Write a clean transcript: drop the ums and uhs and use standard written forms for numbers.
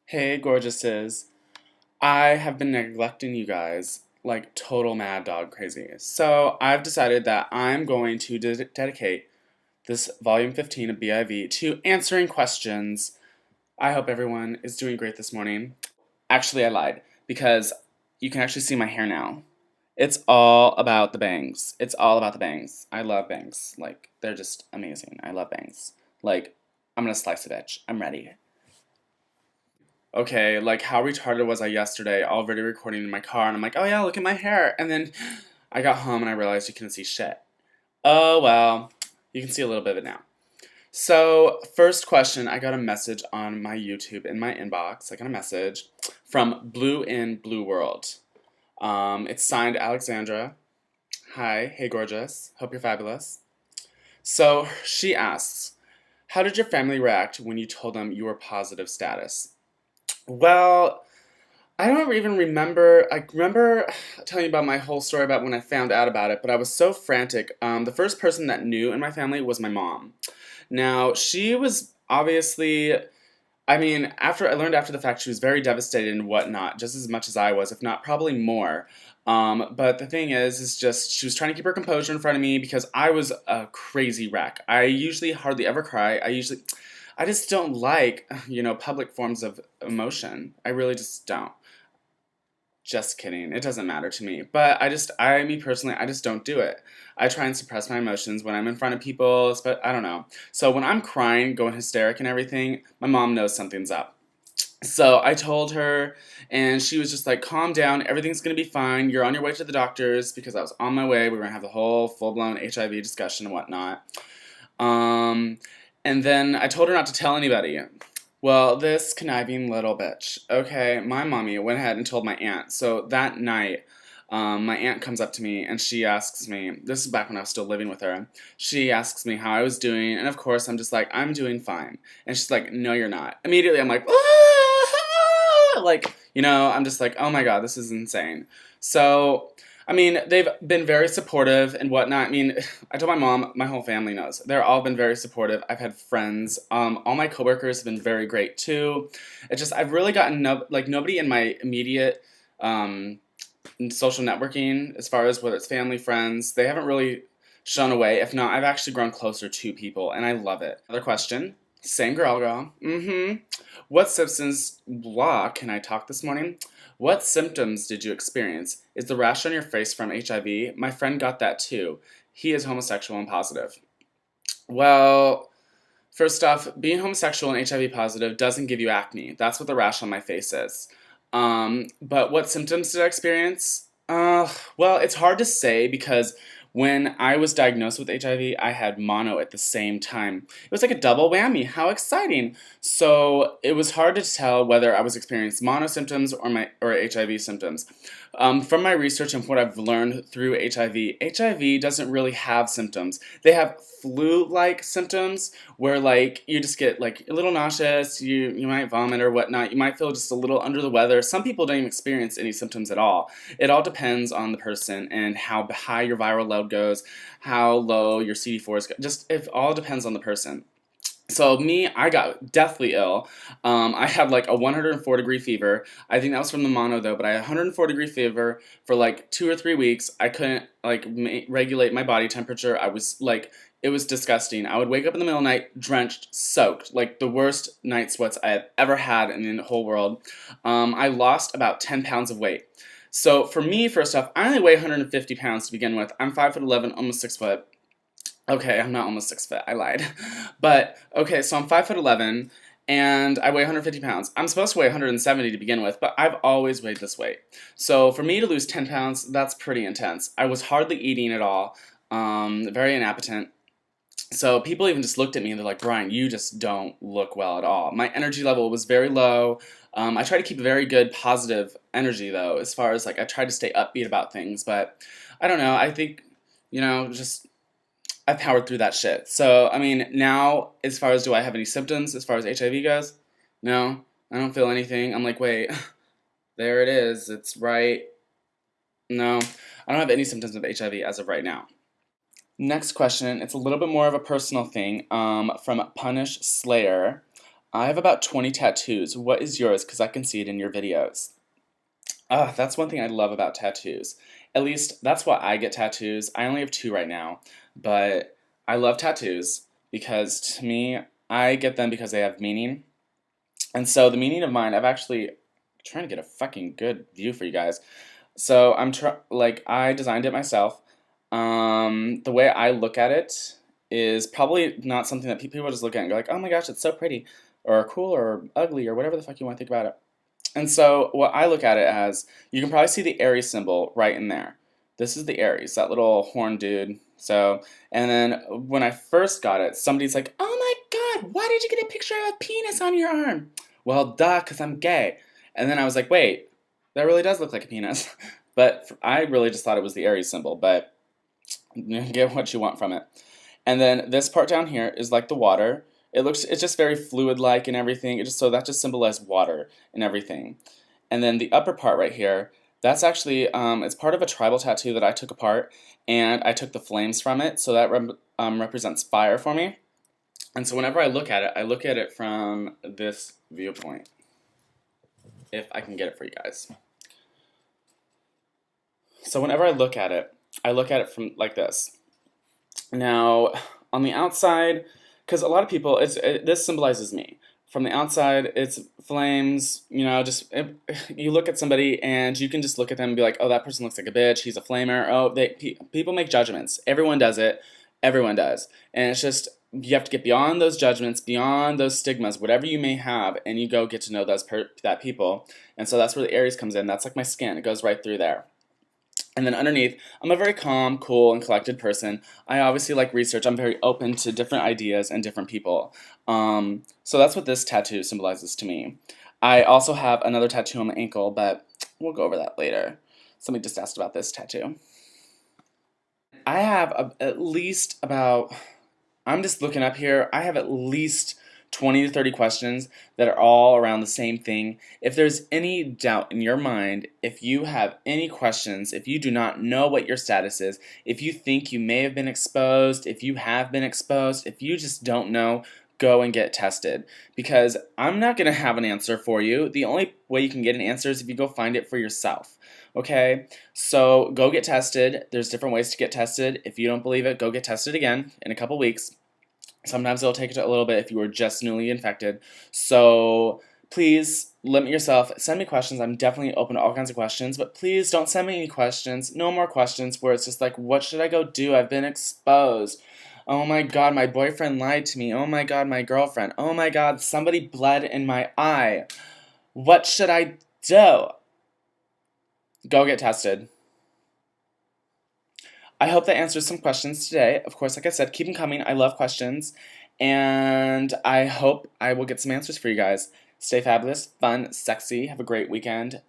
Hey, gorgeouses. I have been neglecting you guys like total mad dog crazy. So I've decided that I'm going to dedicate this volume 15 of B.I.V. to answering questions. I hope everyone is doing great this morning. Actually, I lied because you can actually see my hair now. It's all about the bangs. It's all about the bangs. I love bangs. Like, they're just amazing. I love bangs. Like, I'm gonna slice a bitch. I'm ready. Okay, like how retarded was I yesterday, already recording in my car, and I'm like, oh yeah, look at my hair. And then I got home and I realized you couldn't see shit. Oh well, you can see a little bit of it now. So, first question, I got a message on my YouTube in my inbox. I got a message from Blue in Blue World. It's signed Alexandra. Hi, hey gorgeous. Hope you're fabulous. So, she asks, how did your family react when you told them you were positive status? Well, I don't even remember. I remember telling you about my whole story about when I found out about it, but I was so frantic. The first person that knew in my family was my mom. Now, she was obviously, I mean, after I learned after the fact, she was very devastated and whatnot, just as much as I was, if not probably more. But the thing is just she was trying to keep her composure in front of me because I was a crazy wreck. I usually hardly ever cry. I just don't like, public forms of emotion. I really just don't. Just kidding. It doesn't matter to me. But me personally, I just don't do it. I try and suppress my emotions when I'm in front of people, but I don't know. So when I'm crying, going hysteric and everything, my mom knows something's up. So I told her, and she was just like, calm down, everything's gonna be fine. You're on your way to the doctors because I was on my way. We were gonna have the whole full blown HIV discussion and whatnot. Um, and then I told her not to tell anybody. Well, this conniving little bitch. Okay, my mommy went ahead and told my aunt. So that night, my aunt comes up to me and she asks me, this is back when I was still living with her. She asks me how I was doing, and of course, I'm just like, I'm doing fine. And she's like, no, you're not. Immediately, I'm like, ah! Like, I'm just like, oh my god, this is insane. So, I mean, they've been very supportive and whatnot. I mean, I told my mom, my whole family knows. They're all been very supportive. I've had friends. All my coworkers have been very great too. It's just I've really gotten nobody in my immediate social networking, as far as whether it's family, friends, they haven't really shown away. If not, I've actually grown closer to people, and I love it. Another question. Same girl. Mm-hmm. What symptoms, blah, can I talk this morning? What symptoms did you experience? Is the rash on your face from HIV? My friend got that too. He is homosexual and positive. Well, first off, being homosexual and HIV positive doesn't give you acne. That's what the rash on my face is. But what symptoms did I experience? Well, it's hard to say because when I was diagnosed with HIV, I had mono at the same time. It was like a double whammy. How exciting! So it was hard to tell whether I was experiencing mono symptoms or HIV symptoms. From my research and what I've learned through HIV doesn't really have symptoms. They have flu-like symptoms where like you just get like a little nauseous, you might vomit or whatnot, you might feel just a little under the weather. Some people don't even experience any symptoms at all. It all depends on the person and how high your viral load goes, how low your CD4s go. Just it all depends on the person. So me, I got deathly ill. I had like a 104-degree fever. I think that was from the mono though, but I had a 104-degree fever for like 2 or 3 weeks. I couldn't like regulate my body temperature. I was like, it was disgusting. I would wake up in the middle of the night drenched, soaked, like the worst night sweats I had ever had in the whole world. I lost about 10 pounds of weight. So for me, first off, I only weigh 150 pounds to begin with. I'm 5'11", almost 6 foot. Okay, I'm not almost 6 foot. I lied. But okay, so I'm 5'11", and I weigh 150 pounds. I'm supposed to weigh 170 to begin with, but I've always weighed this weight. So for me to lose 10 pounds, that's pretty intense. I was hardly eating at all. Very inappetent. So people even just looked at me and they're like, Brian, you just don't look well at all. My energy level was very low. I try to keep a very good positive energy though, as far as like I try to stay upbeat about things, but I don't know. I think, just I powered through that shit. So, I mean, now, as far as do I have any symptoms as far as HIV goes? No, I don't feel anything. I'm like, wait, there it is. It's right. No, I don't have any symptoms of HIV as of right now. Next question. It's a little bit more of a personal thing from Punish Slayer. I have about 20 tattoos. What is yours? Because I can see it in your videos. Ah, that's one thing I love about tattoos. At least that's why I get tattoos. I only have two right now, but I love tattoos because to me, I get them because they have meaning. And so the meaning of mine, I've actually trying to get a fucking good view for you guys. So like I designed it myself. The way I look at it is probably not something that people just look at and go like, "Oh my gosh, it's so pretty," or "cool," or "ugly," or whatever the fuck you want to think about it. And so what I look at it as, you can probably see the Aries symbol right in there. This is the Aries, that little horn dude. So, and then when I first got it, somebody's like, "Oh my God, why did you get a picture of a penis on your arm?" Well, duh, because I'm gay. And then I was like, wait, that really does look like a penis. But I really just thought it was the Aries symbol, but get what you want from it. And then this part down here is like the water. It's just very fluid-like and everything. So that just symbolizes water and everything. And then the upper part right here, that's actually, it's part of a tribal tattoo that I took apart, and I took the flames from it, so that represents fire for me. And so whenever I look at it from this viewpoint, if I can get it for you guys. So whenever I look at it from like this. Now, on the outside, because a lot of people, this symbolizes me. From the outside, it's flames, you look at somebody and you can just look at them and be like, oh, that person looks like a bitch, he's a flamer. Oh, people make judgments. Everyone does it. Everyone does. And it's just, you have to get beyond those judgments, beyond those stigmas, whatever you may have, and you go get to know that people. And so that's where the Aries comes in. That's like my skin. It goes right through there. And then underneath, I'm a very calm, cool, and collected person. I obviously like research. I'm very open to different ideas and different people. So that's what this tattoo symbolizes to me. I also have another tattoo on my ankle, but we'll go over that later. Somebody just asked about this tattoo. I have at least about, I'm just looking up here, I have at least 20 to 30 questions that are all around the same thing. If there's any doubt in your mind, if you have any questions, if you do not know what your status is, if you think you may have been exposed, if you have been exposed, if you just don't know, go and get tested. Because I'm not going to have an answer for you. The only way you can get an answer is if you go find it for yourself. Okay? So go get tested. There's different ways to get tested. If you don't believe it, go get tested again in a couple weeks. Sometimes it'll take a little bit if you were just newly infected. So please limit yourself. Send me questions. I'm definitely open to all kinds of questions, but please don't send me any questions. No more questions where it's just like, what should I go do? I've been exposed. Oh my God, my boyfriend lied to me. Oh my God, my girlfriend. Oh my God, somebody bled in my eye. What should I do? Go get tested. I hope that answers some questions today. Of course, like I said, keep them coming. I love questions. And I hope I will get some answers for you guys. Stay fabulous, fun, sexy. Have a great weekend.